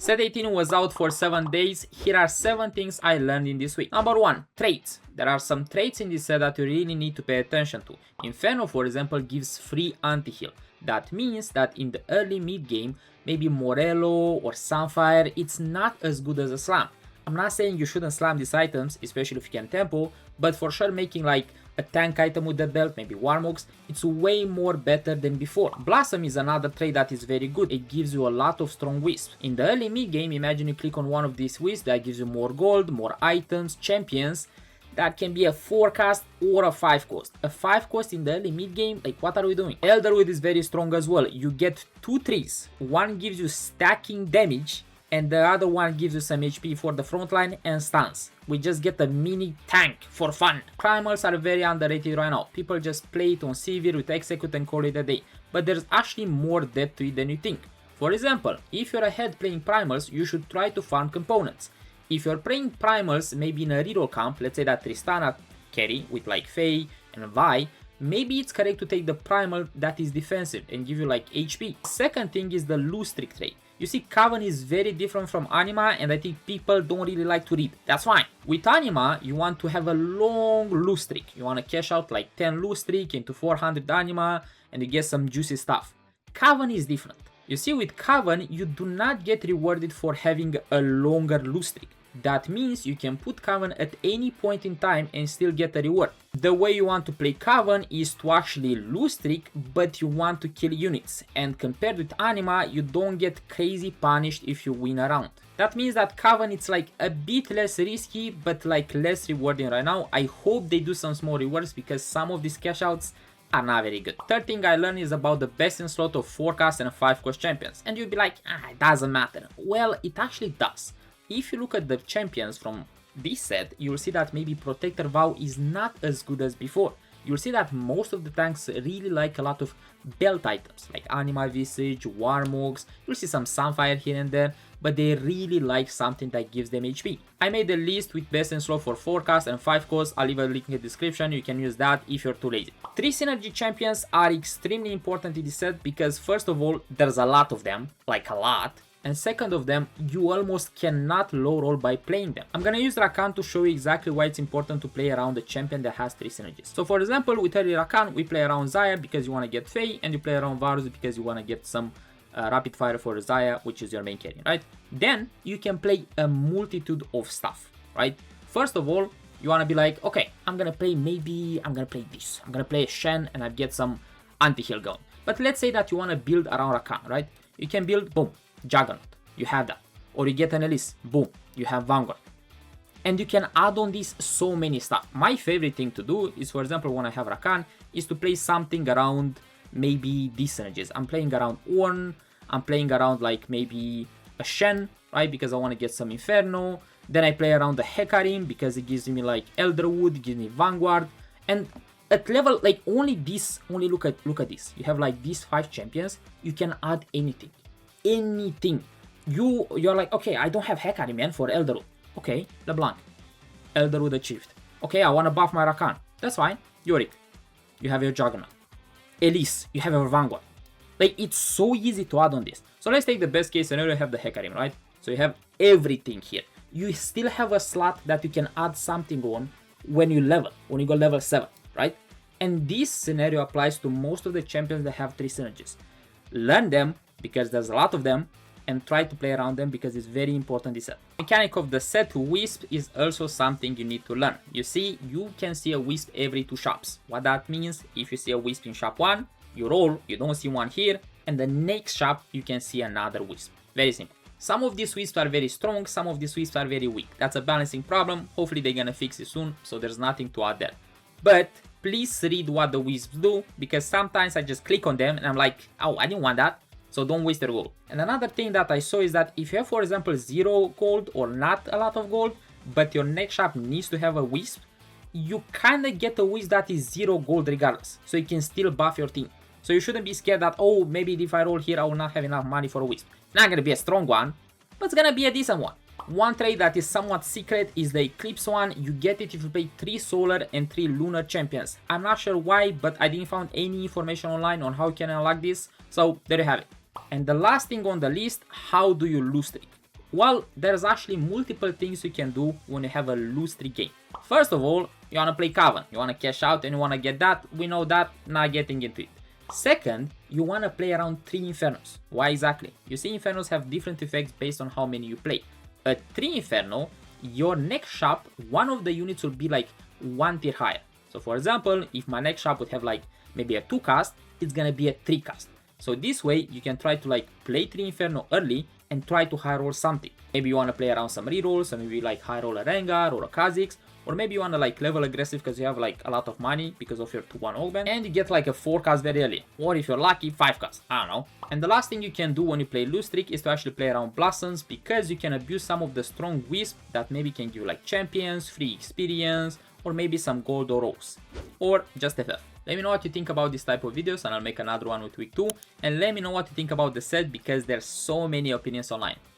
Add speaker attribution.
Speaker 1: Set 18 was out for 7 days. Here are 7 things I learned in this week. Number 1, traits. There are some traits in this set that you really need to pay attention to. Inferno, for example, gives free anti-heal. That means that in the early mid game, maybe Morello or Sunfire, it's not as good as a slam. I'm not saying you shouldn't slam these items, especially if you can tempo, but for sure making like a tank item with the belt, maybe Warmogs, it's way more better than before. Blossom is another trait that is very good. It gives you a lot of strong wisps. In the early mid game, imagine you click on one of these wisps that gives you more gold, more items, champions. That can be a 4 cost or a 5 cost. A 5 cost in the early mid game, like what are we doing? Elderwood is very strong as well. You get 2 trees. One gives you stacking damage and the other one gives you some HP for the front line and stuns. We just get a mini tank for fun. Primals are very underrated right now. People just play it on Sivir with Execute and call it a day. But there's actually more depth to it than you think. For example, if you're ahead playing primals, you should try to farm components. If you're playing primals, maybe in a reroll camp, let's say that Tristana carry with like Faye and Vi, maybe it's correct to take the primal that is defensive and give you like HP. Second thing is the Losestreak Trait. You see, Coven is very different from Anima and I think people don't really like to read. That's fine. With Anima, you want to have a long loose streak. You want to cash out like 10 loose streak into 400 Anima and you get some juicy stuff. Coven is different. You see, with Coven, you do not get rewarded for having a longer loose streak. That means you can put Coven at any point in time and still get a reward. The way you want to play Coven is to actually lose streak, but you want to kill units. And compared with Anima, you don't get crazy punished if you win a round. That means that Coven it's like a bit less risky, but like less rewarding right now. I hope they do some small rewards because some of these cash outs are not very good. Third thing I learned is about the best in slot of 4 cost and 5 cost champions. And you'd be like, it doesn't matter. Well, it actually does. If you look at the champions from this set, you'll see that maybe Protector Vow is not as good as before. You'll see that most of the tanks really like a lot of belt items, like Anima Visage, Warmogs, you'll see some Sunfire here and there, but they really like something that gives them HP. I made a list with best in slot for 4 cost and 5 cost, I'll leave a link in the description, you can use that if you're too lazy. 3 synergy champions are extremely important in this set because first of all, there's a lot of them, like a lot. And second of them, you almost cannot low roll by playing them. I'm gonna use Rakan to show you exactly why it's important to play around a champion that has 3 synergies. So for example, with early Rakan, we play around Xayah because you wanna get Faye, and you play around Varus because you wanna get some rapid fire for Xayah, which is your main carry, right? Then you can play a multitude of stuff, right? First of all, you wanna be like, okay, I'm gonna play this. I'm gonna play Shen and I get some anti-heal going. But let's say that you wanna build around Rakan, right? You can build, boom, Juggernaut, you have that. Or you get an Elise, boom, you have Vanguard. And you can add on this so many stuff. My favorite thing to do is, for example, when I have Rakan, is to play something around maybe these synergies. I'm playing around Ornn, I'm playing around like maybe a Shen, right, because I want to get some Inferno. Then I play around the Hecarim because it gives me like Elderwood, it gives me Vanguard. And at level, like only look at this. You have like these 5 champions, you can add anything. Anything. You're like, okay, I don't have Hecarim, man, for Elderwood. Okay, LeBlanc. Elderwood achieved. Okay, I want to buff my Rakan. That's fine. Yorick. You have your Juggernaut. Elise. You have your Vanguard. Like, it's so easy to add on this. So let's take the best case scenario, you have the Hecarim, right? So you have everything here. You still have a slot that you can add something on when you go level 7, right? And this scenario applies to most of the champions that have 3 synergies. Learn them, because there's a lot of them, and try to play around them because it's very important this set. Mechanic of the set Wisp is also something you need to learn. You see, you can see a Wisp every 2 shops. What that means, if you see a Wisp in shop 1, you roll, you don't see one here, and the next shop you can see another Wisp. Very simple. Some of these Wisps are very strong, some of these Wisps are very weak. That's a balancing problem. Hopefully they're gonna fix it soon, so there's nothing to add there. But please read what the Wisps do, because sometimes I just click on them and I'm like, oh, I didn't want that. So don't waste your gold. And another thing that I saw is that if you have, for example, 0 gold or not a lot of gold, but your next shop needs to have a Wisp, you kinda get a Wisp that is 0 gold regardless. So you can still buff your team. So you shouldn't be scared that, oh, maybe if I roll here, I will not have enough money for a Wisp. It's not gonna be a strong one, but it's gonna be a decent one. One trade that is somewhat secret is the Eclipse one. You get it if you play 3 Solar and 3 Lunar champions. I'm not sure why, but I didn't find any information online on how you can unlock this. So there you have it. And the last thing on the list, how do you lose streak? Well, there's actually multiple things you can do when you have a lose streak game. First of all, you wanna play Coven, you wanna cash out and you wanna get that, we know that, not getting into it. Second, you wanna play around 3 Infernos. Why exactly? You see, Infernos have different effects based on how many you play. At 3 Inferno, your next shop, one of the units will be like 1 tier higher. So for example, if my next shop would have like maybe a 2 cast, it's gonna be a 3 cast. So this way you can try to like play 3 Inferno early and try to high roll something. Maybe you wanna play around some rerolls, so maybe like high roll a Rengar or a Kha'Zix, or maybe you wanna like level aggressive because you have like a lot of money because of your 2-1 Augment, and you get like a 4 cast very early, or if you're lucky, 5 cast, I don't know. And the last thing you can do when you play lose streak is to actually play around Blossoms, because you can abuse some of the strong Wisps that maybe can give you like champions, free experience, or maybe some gold or rose, or just FF. Let me know what you think about this type of videos and I'll make another one with week 2, and let me know what you think about the set because there's so many opinions online.